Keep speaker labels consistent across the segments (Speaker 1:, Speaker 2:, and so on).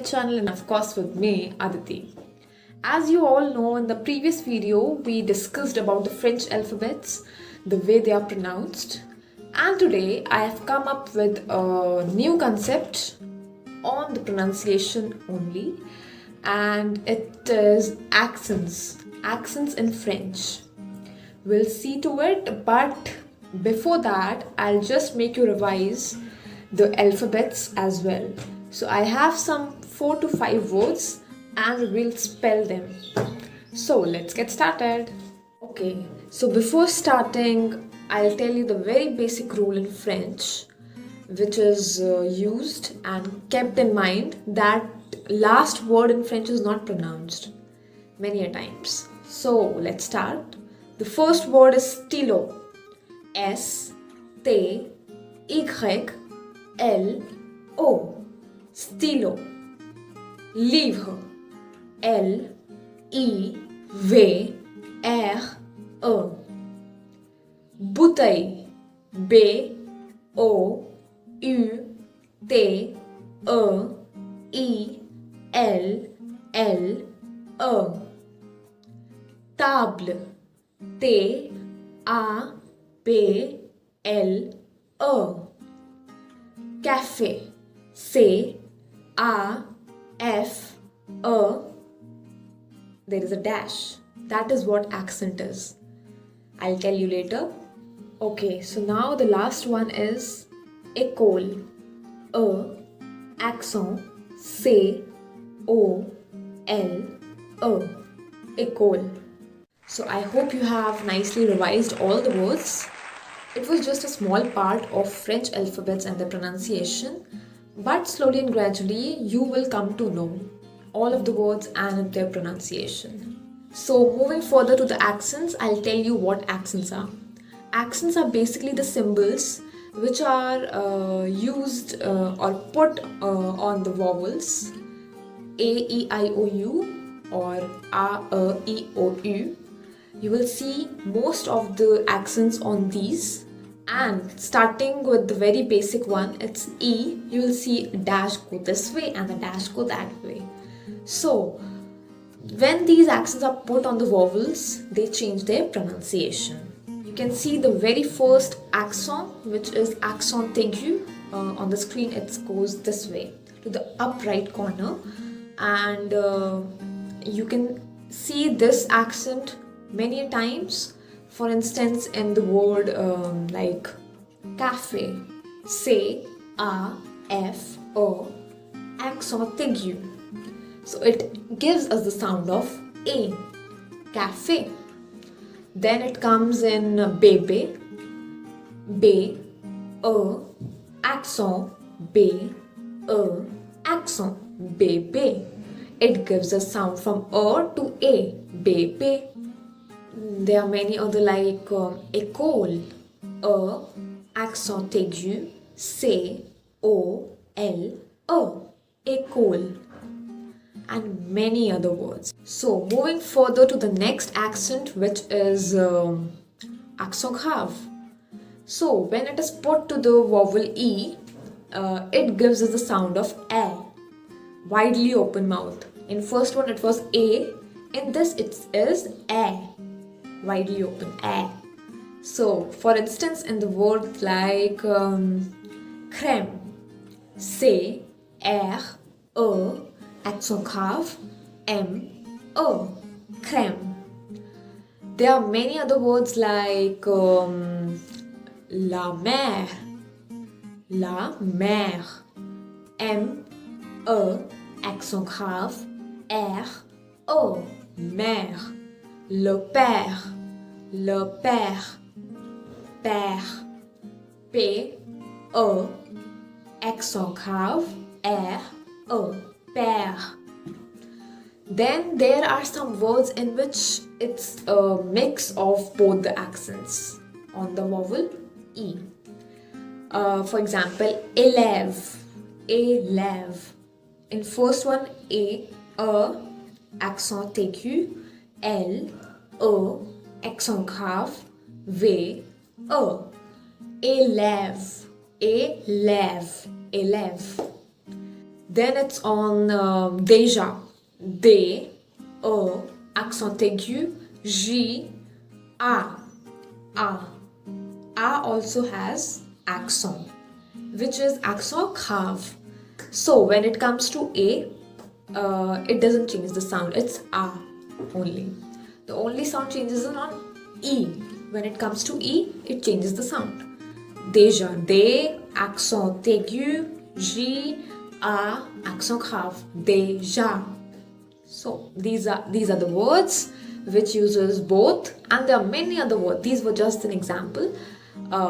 Speaker 1: channel and of course with me, Aditi. As you all know, in the previous video we discussed about the French alphabets, the way they are pronounced, and today I have come up with a new concept on the pronunciation only, and it is accents in French. We'll see to it, but before that I'll just make you revise the alphabets as well. So I have some 4 to 5 words and we'll spell them. So let's get started. Okay, so before starting, I'll tell you the very basic rule in French, which is used and kept in mind, that last word in French is not pronounced many a times. So let's start. The first word is stylo. S-T-Y-L-O. Stylo. Livre. L-I-V-R-E. Bouteille. B-O-U-T-E-L-L-E. Table. T-A-B-L-E. Café. C-A-F-E. There is a dash. That is what accent is. I'll tell you later. Okay, so now the last one is école. Accent. C-O-L-E. École. So I hope you have nicely revised all the words. It was just a small part of French alphabets and the pronunciation, but slowly and gradually you will come to know all of the words and their pronunciation. So moving further to the accents, I'll tell you what accents are. Accents are basically the symbols which are used or put on the vowels A-E-I-O-U or A-E-I-O-U. You will see most of the accents on these, and starting with the very basic one, it's E. You will see a dash go this way and the dash go that way. So when these accents are put on the vowels, they change their pronunciation. You can see the very first accent, which is accent aigu. On the screen it goes this way to the upright corner, and you can see this accent many times. For instance, in the word like café, C-A-F-E, accent aigu. So it gives us the sound of A, café. Then it comes in bébé, B-E, accent B-E, accent bébé. It gives a sound from E to A, bébé. There are many other like école, E, accent aigu, C-O-L-E, école, and many other words. So moving further to the next accent, which is accent grave. So when it is put to the vowel E, it gives us the sound of A, widely open mouth. In first one it was A, in this it is A, widely open, A. So for instance, in the word like crème, C-R-E, accent grave, M-E, crème. There are many other words like la mer, M-E, accent grave, R-E, mer. Le père, père, P-E, accent grave, R-E, père. Then there are some words in which it's a mix of both the accents on the vowel E. For example, élève. In first one, A, accent aigu, L, accent grave, V, élève. Then it's on déjà. D, E, accent aigu, J, A. A. A also has accent, which is accent grave. So when it comes to A, it doesn't change the sound. It's A only. The only sound changes is on E. When it comes to E, it changes the sound. Déjà, D, accent aigu, J, A, accent grave. Déjà. So these are the words which uses both, and there are many other words. These were just an example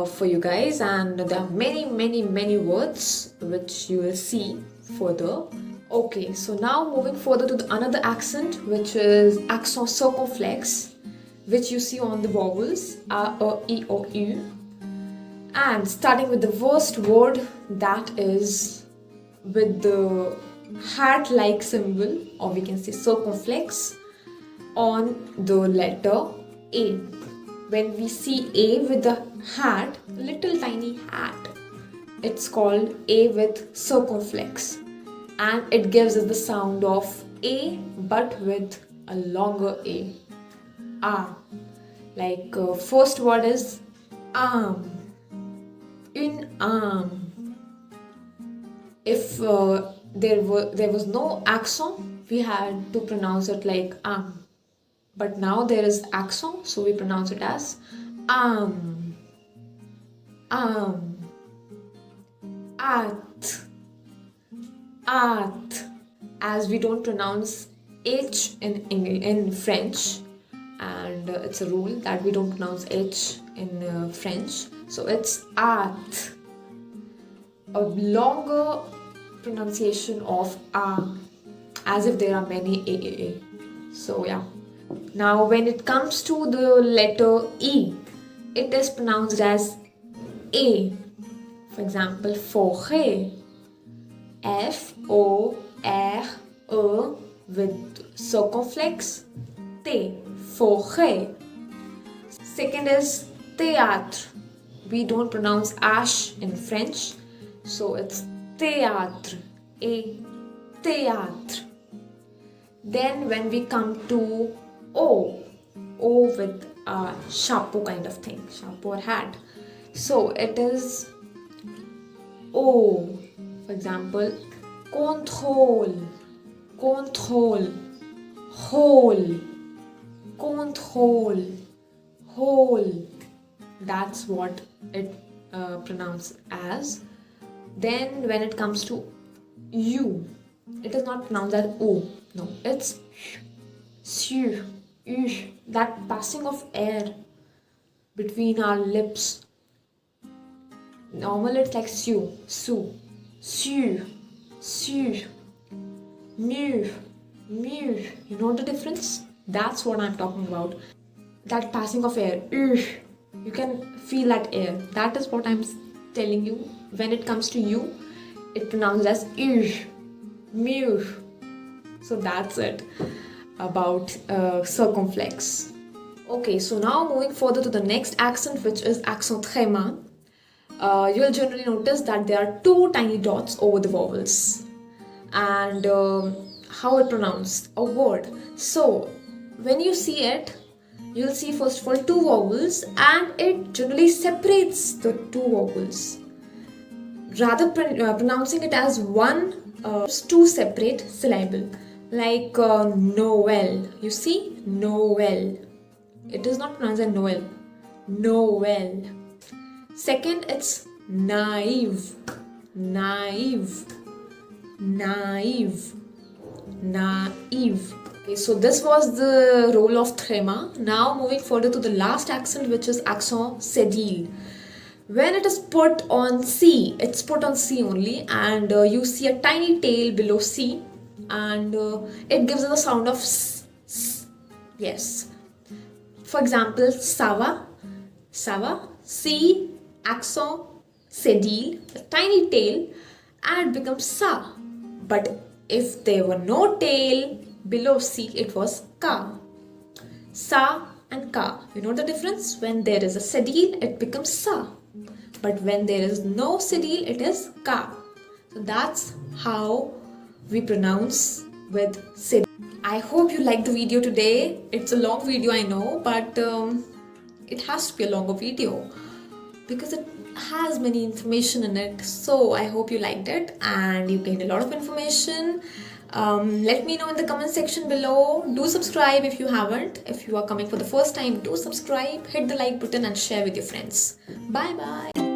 Speaker 1: for you guys, and there are many words which you will see further. Okay, so now moving further to another accent, which is accent circumflex, which you see on the vowels A, E, I, O, U. And starting with the first word, that is with the heart-like symbol, or we can say circumflex, on the letter A. When we see A with the hat, little tiny hat, it's called A with circumflex, and it gives us the sound of A but with a longer A. Like first word is arm, une arme. If there was no accent, we had to pronounce it like but now there is accent, so we pronounce it as at. As we don't pronounce H in French, and it's a rule that we don't pronounce H in French, so it's at. A longer pronunciation of as if there are many A. So yeah. Now when it comes to the letter E, it is pronounced as A. For example, forêt, F-O-R-E with circumflex, T, forêt. Second is théâtre. We don't pronounce ash in French, so it's théâtre, A, théâtre. Then when we come to O with a chapeau kind of thing, chapeau or hat. So it is O. For example, contrôle, whole, contrôle, whole. That's what it pronounced as. Then when it comes to U, it is not pronounced as O. No, it's su, u. That passing of air between our lips. Normally it's like su, mu. You know the difference? That's what I'm talking about. That passing of air. You can feel that air. That is what I'm telling you. When it comes to you, it pronounced as mu. So that's it about circumflex. Okay, so now moving further to the next accent, which is accent tréma. You'll generally notice that there are two tiny dots over the vowels, and how it pronounced a word. So when you see it, you'll see first of all two vowels, and it generally separates the two vowels, rather pronouncing it as one two separate syllable, like Noel. You see, Noel. It is not pronounced as Noel. Noel. Second, it's naive. Okay, so this was the role of tréma. Now moving further to the last accent, which is accent cédille. When it is put on C, it's put on C only, and you see a tiny tail below C, and it gives us the sound of s. Yes. For example, Sava, C, accent cédille, a tiny tail, and it becomes sa. But if there were no tail below C, it was ka. Sa and ka. You know the difference? When there is a cédille, it becomes sa. But when there is no cédille, it is ka. So that's how we pronounce with Sid. I hope you liked the video today. It's a long video, I know, but it has to be a longer video because it has many information in it. So I hope you liked it and you gained a lot of information. Let me know in the comment section below. Do subscribe if you haven't. If you are coming for the first time, do subscribe, hit the like button and share with your friends. Bye bye.